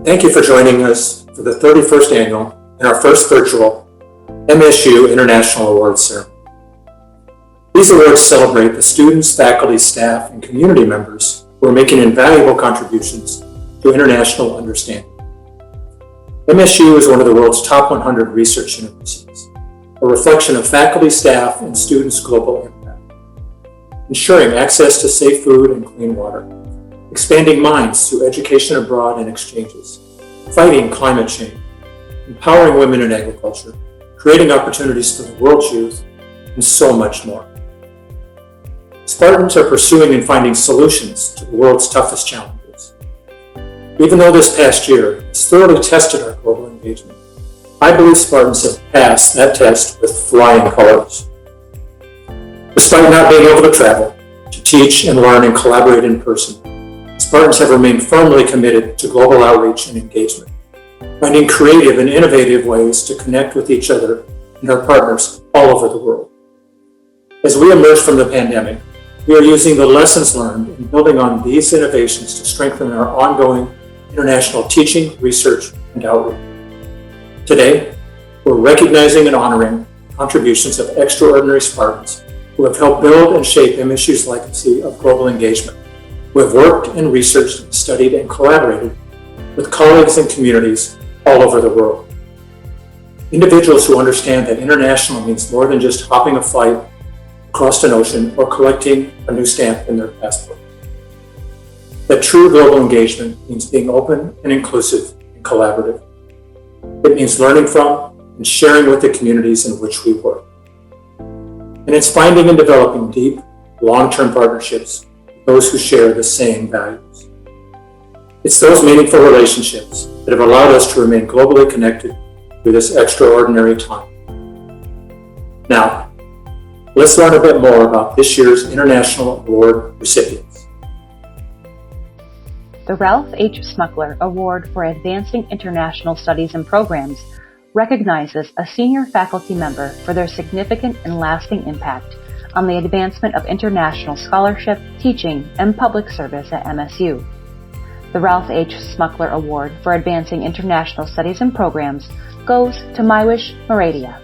Thank you for joining us for the 31st annual and our first virtual MSU International Awards ceremony. These awards celebrate the students, faculty, staff, and community members who are making invaluable contributions to international understanding. MSU is one of the world's top 100 research universities, a reflection of faculty, staff, and students' global impact, ensuring access to safe food and clean water, expanding minds through education abroad and exchanges, fighting climate change, empowering women in agriculture, creating opportunities for the world's youth, and so much more. Spartans are pursuing and finding solutions to the world's toughest challenges. Even though this past year has thoroughly tested our global engagement, I believe Spartans have passed that test with flying colors. Despite not being able to travel, to teach and learn and collaborate in person, Spartans have remained firmly committed to global outreach and engagement, finding creative and innovative ways to connect with each other and our partners all over the world. As we emerge from the pandemic, we are using the lessons learned and building on these innovations to strengthen our ongoing international teaching, research, and outreach. Today, we're recognizing and honoring the contributions of extraordinary Spartans who have helped build and shape MSU's legacy of global engagement, who have worked and researched, studied, and collaborated with colleagues and communities all over the world. Individuals who understand that international means more than just hopping a flight across an ocean or collecting a new stamp in their passport. That true global engagement means being open and inclusive and collaborative. It means learning from and sharing with the communities in which we work. And it's finding and developing deep, long-term partnerships with those who share the same values. It's those meaningful relationships that have allowed us to remain globally connected through this extraordinary time. Now, let's learn a bit more about this year's International Award recipients. The Ralph H. Smucker Award for Advancing International Studies and Programs recognizes a senior faculty member for their significant and lasting impact on the advancement of international scholarship, teaching, and public service at MSU. The Ralph H. Smucker Award for Advancing International Studies and Programs goes to Mywish Maradia.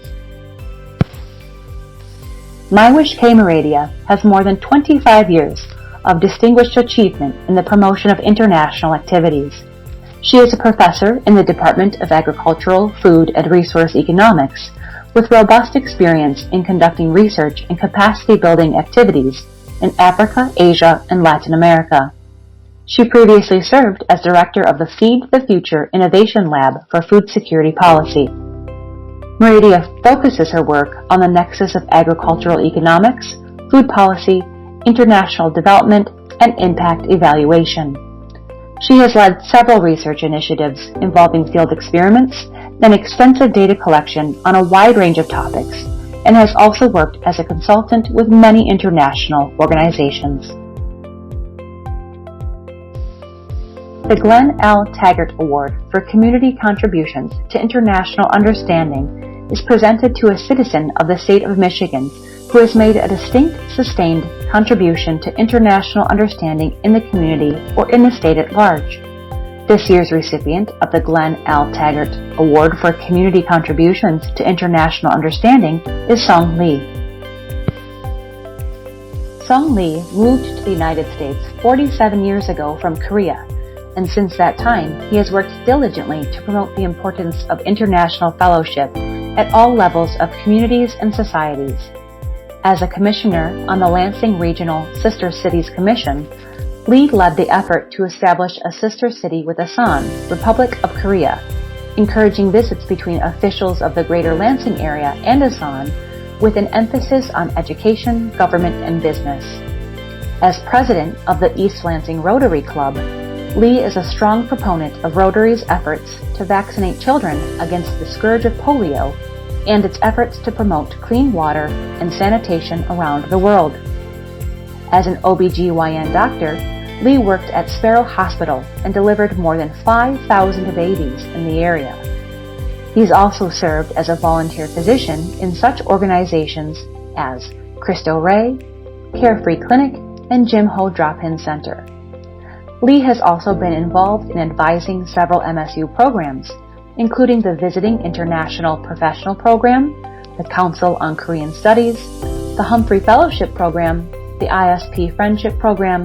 Mywish K. Maradia has more than 25 years of distinguished achievement in the promotion of international activities. She is a professor in the Department of Agricultural, Food, and Resource Economics with robust experience in conducting research and capacity-building activities in Africa, Asia, and Latin America. She previously served as director of the Feed the Future Innovation Lab for Food Security Policy. Maradia focuses her work on the nexus of agricultural economics, food policy, international development, and impact evaluation. She has led several research initiatives involving field experiments and extensive data collection on a wide range of topics, and has also worked as a consultant with many international organizations. The Glenn L. Taggart Award for Community Contributions to International Understanding is presented to a citizen of the state of Michigan who has made a distinct, sustained contribution to international understanding in the community or in the state at large. This year's recipient of the Glenn L. Taggart Award for Community Contributions to International Understanding is Song Lee. Song Lee moved to the United States 47 years ago from Korea, and since that time, he has worked diligently to promote the importance of international fellowship at all levels of communities and societies. As a commissioner on the Lansing Regional Sister Cities Commission, Lee led the effort to establish a sister city with Asan, Republic of Korea, encouraging visits between officials of the greater Lansing area and Asan with an emphasis on education, government, and business. As president of the East Lansing Rotary Club, Lee is a strong proponent of Rotary's efforts to vaccinate children against the scourge of polio and its efforts to promote clean water and sanitation around the world. As an OBGYN doctor, Lee worked at Sparrow Hospital and delivered more than 5,000 babies in the area. He's also served as a volunteer physician in such organizations as Cristo Rey, Carefree Clinic, and Jim Ho Drop-In Center. Lee has also been involved in advising several MSU programs, including the Visiting International Professional Program, the Council on Korean Studies, the Humphrey Fellowship Program, the ISP Friendship Program,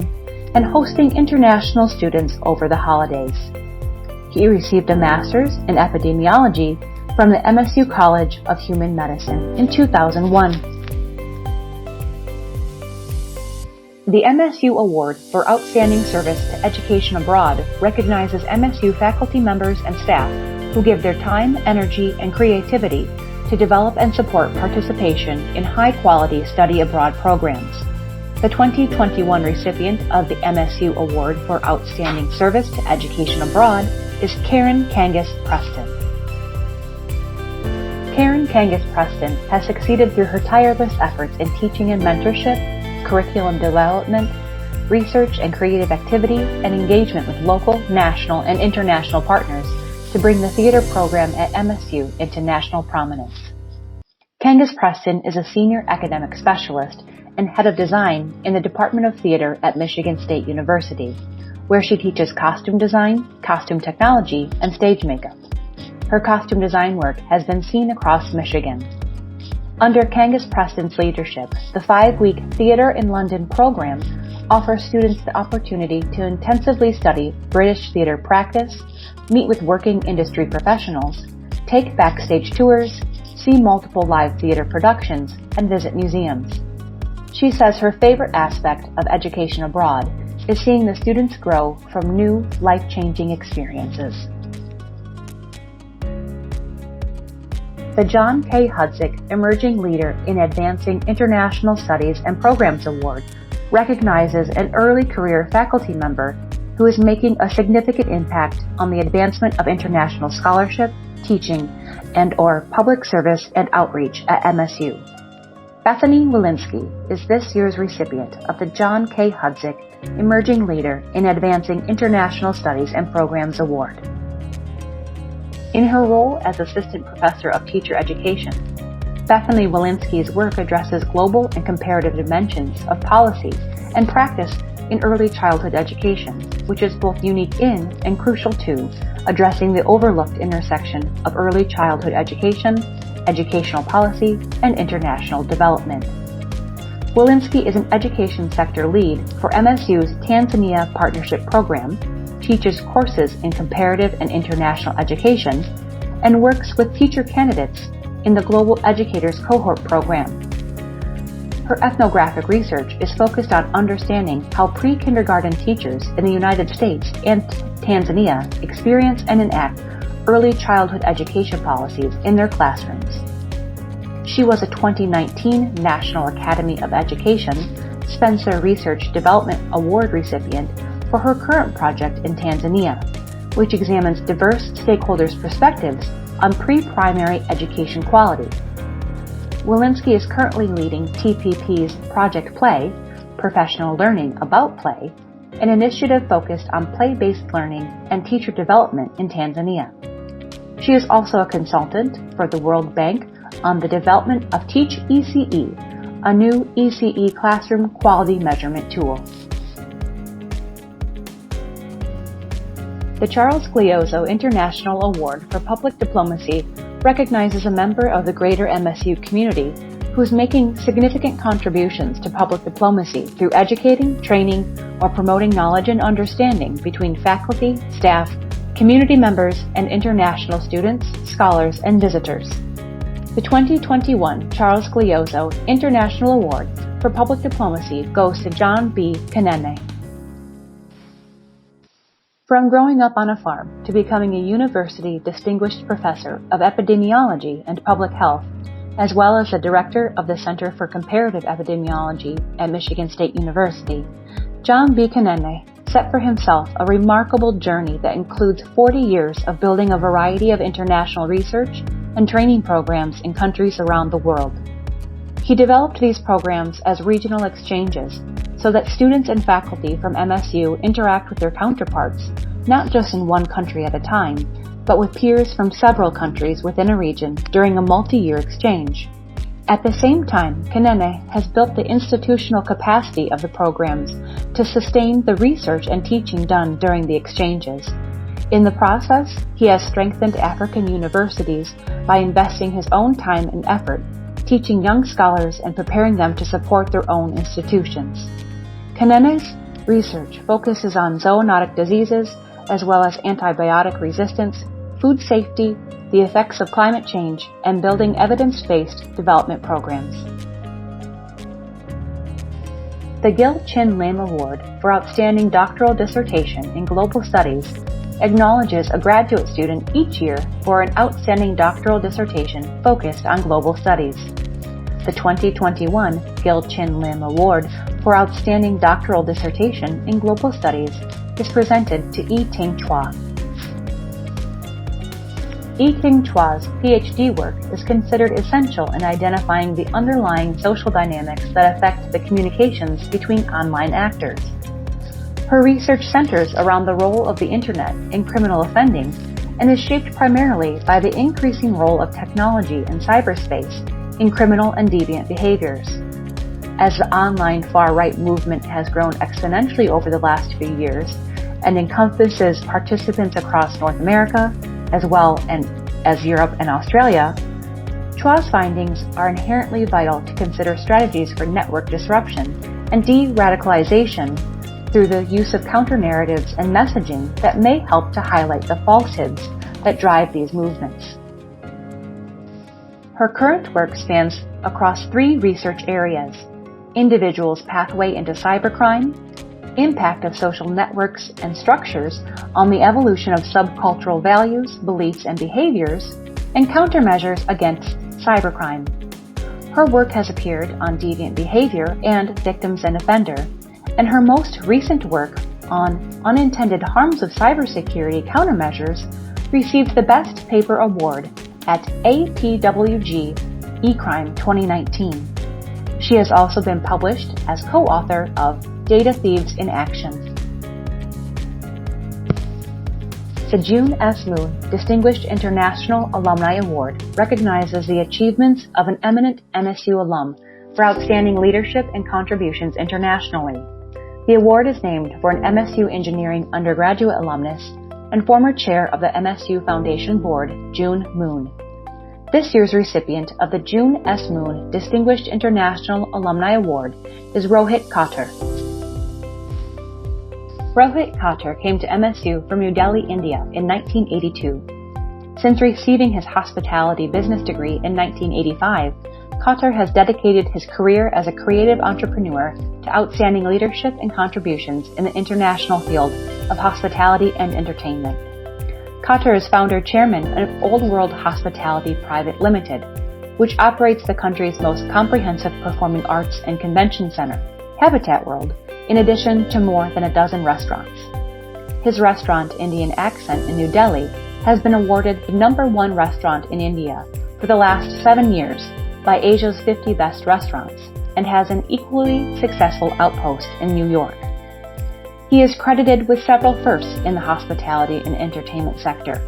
and hosting international students over the holidays. He received a master's in epidemiology from the MSU College of Human Medicine in 2001. The MSU Award for Outstanding Service to Education Abroad recognizes MSU faculty members and staff who give their time, energy, and creativity to develop and support participation in high-quality study abroad programs. The 2021 recipient of the MSU Award for Outstanding Service to Education Abroad is Karen Kangas Preston. Karen Kangas Preston has succeeded through her tireless efforts in teaching and mentorship, curriculum development, research and creative activity, and engagement with local, national, and international partners to bring the theater program at MSU into national prominence. Kangas Preston is a senior academic specialist and head of design in the Department of Theater at Michigan State University, where she teaches costume design, costume technology, and stage makeup. Her costume design work has been seen across Michigan. Under Kangas Preston's leadership, the 5-week Theater in London program offers students the opportunity to intensively study British theater practice, meet with working industry professionals, take backstage tours, see multiple live theater productions, and visit museums. She says her favorite aspect of education abroad is seeing the students grow from new, life-changing experiences. The John K. Hudzik Emerging Leader in Advancing International Studies and Programs Award recognizes an early career faculty member who is making a significant impact on the advancement of international scholarship, teaching, and/or public service and outreach at MSU. Bethany Walensky is this year's recipient of the John K. Hudzik Emerging Leader in Advancing International Studies and Programs Award. In her role as Assistant Professor of Teacher Education, Bethany Walensky's work addresses global and comparative dimensions of policy and practice in early childhood education, which is both unique in and crucial to addressing the overlooked intersection of early childhood education, educational policy, and international development. Walensky is an education sector lead for MSU's Tanzania Partnership Program, teaches courses in comparative and international education, and works with teacher candidates in the Global Educators Cohort Program. Her ethnographic research is focused on understanding how pre-kindergarten teachers in the United States and Tanzania experience and enact early childhood education policies in their classrooms. She was a 2019 National Academy of Education Spencer Research Development Award recipient for her current project in Tanzania, which examines diverse stakeholders' perspectives on pre-primary education quality. Walensky is currently leading TPP's Project Play, Professional Learning About Play, an initiative focused on play-based learning and teacher development in Tanzania. She is also a consultant for the World Bank on the development of Teach ECE, a new ECE classroom quality measurement tool. The Charles Gliozzo International Award for Public Diplomacy recognizes a member of the greater MSU community who is making significant contributions to public diplomacy through educating, training, or promoting knowledge and understanding between faculty, staff, community members, and international students, scholars, and visitors. The 2021 Charles Gliozzo International Award for Public Diplomacy goes to John B. Kanene. From growing up on a farm to becoming a university distinguished professor of epidemiology and public health, as well as the director of the Center for Comparative Epidemiology at Michigan State University, John B. Kanene set for himself a remarkable journey that includes 40 years of building a variety of international research and training programs in countries around the world. He developed these programs as regional exchanges so that students and faculty from MSU interact with their counterparts, not just in one country at a time, but with peers from several countries within a region during a multi-year exchange. At the same time, Kanene has built the institutional capacity of the programs to sustain the research and teaching done during the exchanges. In the process, he has strengthened African universities by investing his own time and effort, teaching young scholars and preparing them to support their own institutions. Kanene's research focuses on zoonotic diseases as well as antibiotic resistance, food safety, the effects of climate change, and building evidence-based development programs. The Gil Chin Lim Award for Outstanding Doctoral Dissertation in Global Studies acknowledges a graduate student each year for an outstanding doctoral dissertation focused on global studies. The 2021 Gil Chin Lim Award for Outstanding Doctoral Dissertation in Global Studies is presented to Yi-Ting Chua. Yi-Ting Chua's PhD work is considered essential in identifying the underlying social dynamics that affect the communications between online actors. Her research centers around the role of the Internet in criminal offending and is shaped primarily by the increasing role of technology and cyberspace in criminal and deviant behaviors. As the online far-right movement has grown exponentially over the last few years and encompasses participants across North America, as well as Europe and Australia, Chua's findings are inherently vital to consider strategies for network disruption and de-radicalization through the use of counter-narratives and messaging that may help to highlight the falsehoods that drive these movements. Her current work spans across 3 research areas: individuals' pathway into cybercrime, impact of social networks and structures on the evolution of subcultural values, beliefs, and behaviors, and countermeasures against cybercrime. Her work has appeared on deviant behavior and victims and offender, and her most recent work on unintended harms of cybersecurity countermeasures received the Best Paper Award at APWG eCrime 2019. She has also been published as co-author of Data Thieves in Action. The June S. Moon Distinguished International Alumni Award recognizes the achievements of an eminent MSU alum for outstanding leadership and contributions internationally. The award is named for an MSU engineering undergraduate alumnus and former chair of the MSU Foundation Board, June Moon. This year's recipient of the June S. Moon Distinguished International Alumni Award is Rohit Khatter. Rohit Khatter came to MSU from New Delhi, India in 1982. Since receiving his hospitality business degree in 1985, Khatter has dedicated his career as a creative entrepreneur to outstanding leadership and contributions in the international field of hospitality and entertainment. Khatter is founder-chairman of Old World Hospitality Private Limited, which operates the country's most comprehensive performing arts and convention center, Habitat World, in addition to more than a dozen restaurants. His restaurant, Indian Accent in New Delhi, has been awarded the #1 restaurant in India for the last 7 years by Asia's 50 Best Restaurants and has an equally successful outpost in New York. He is credited with several firsts in the hospitality and entertainment sector.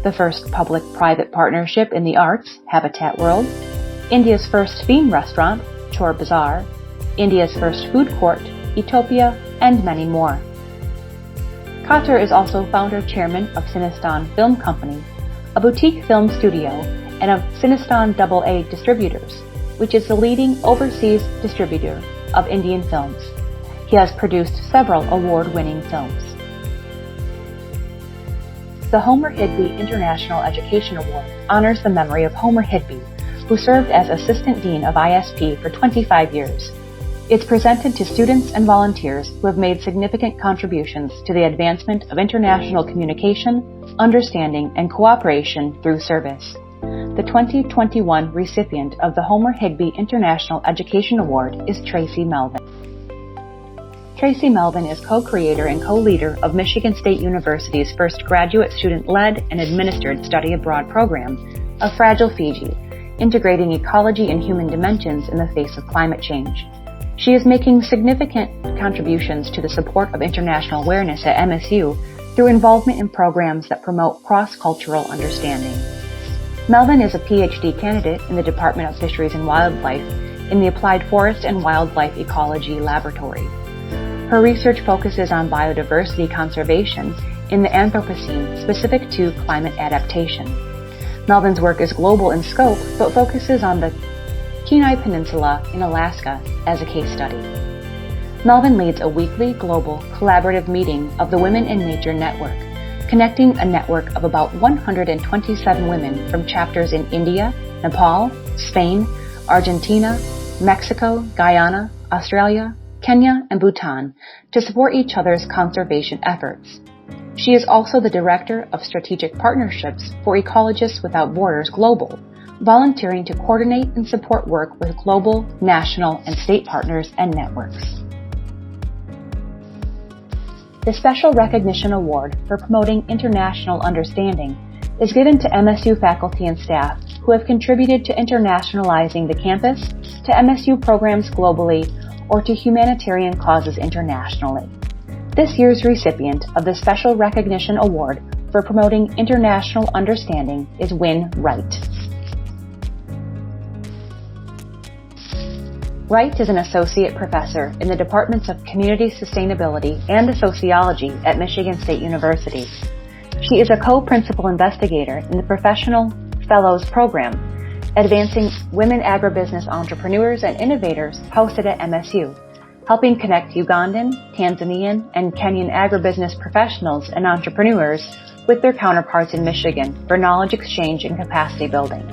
The first public-private partnership in the arts, Habitat World, India's first theme restaurant, Chor Bazaar, India's first food court, Ethiopia, and many more. Khatter is also founder-chairman of Cinestan Film Company, a boutique film studio, and of Cinestan AA Distributors, which is the leading overseas distributor of Indian films. He has produced several award-winning films. The Homer Hidby International Education Award honors the memory of Homer Hidby, who served as Assistant Dean of ISP for 25 years. It's presented to students and volunteers who have made significant contributions to the advancement of international communication, understanding, and cooperation through service. The 2021 recipient of the Homer Hidby International Education Award is Tracy Melvin. Tracy Melvin is co-creator and co-leader of Michigan State University's first graduate student-led and administered study abroad program of Fragile Fiji, integrating ecology and human dimensions in the face of climate change. She is making significant contributions to the support of international awareness at MSU through involvement in programs that promote cross-cultural understanding. Melvin is a PhD candidate in the Department of Fisheries and Wildlife in the Applied Forest and Wildlife Ecology Laboratory. Her research focuses on biodiversity conservation in the Anthropocene specific to climate adaptation. Melvin's work is global in scope, but focuses on the Kenai Peninsula in Alaska as a case study. Melvin leads a weekly global collaborative meeting of the Women in Nature Network, connecting a network of about 127 women from chapters in India, Nepal, Spain, Argentina, Mexico, Guyana, Australia, Kenya, and Bhutan to support each other's conservation efforts. She is also the Director of Strategic Partnerships for Ecologists Without Borders Global, volunteering to coordinate and support work with global, national, and state partners and networks. The Special Recognition Award for Promoting International Understanding is given to MSU faculty and staff who have contributed to internationalizing the campus, to MSU programs globally, or to humanitarian causes internationally. This year's recipient of the Special Recognition Award for Promoting International Understanding is Wynn Wright. Wright is an associate professor in the departments of Community Sustainability and Sociology at Michigan State University. She is a co-principal investigator in the Professional Fellows Program, advancing women agribusiness entrepreneurs and innovators hosted at MSU, helping connect Ugandan, Tanzanian, and Kenyan agribusiness professionals and entrepreneurs with their counterparts in Michigan for knowledge exchange and capacity building.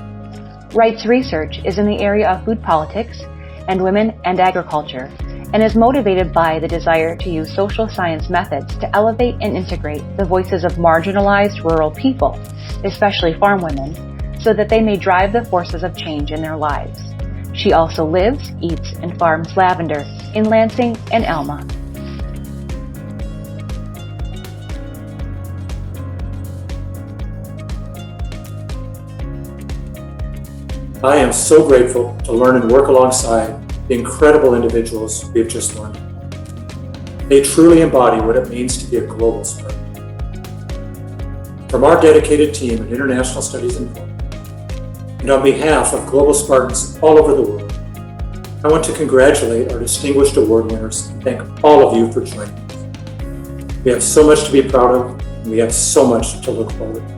Wright's research is in the area of food politics and women and agriculture, and is motivated by the desire to use social science methods to elevate and integrate the voices of marginalized rural people, especially farm women, so that they may drive the forces of change in their lives. She also lives, eats, and farms lavender in Lansing and Alma. I am so grateful to learn and work alongside the incredible individuals we have just learned. They truly embody what it means to be a global Spartan. From our dedicated team at International Studies in Florida, and on behalf of global Spartans all over the world, I want to congratulate our distinguished award winners and thank all of you for joining us. We have so much to be proud of, and we have so much to look forward to.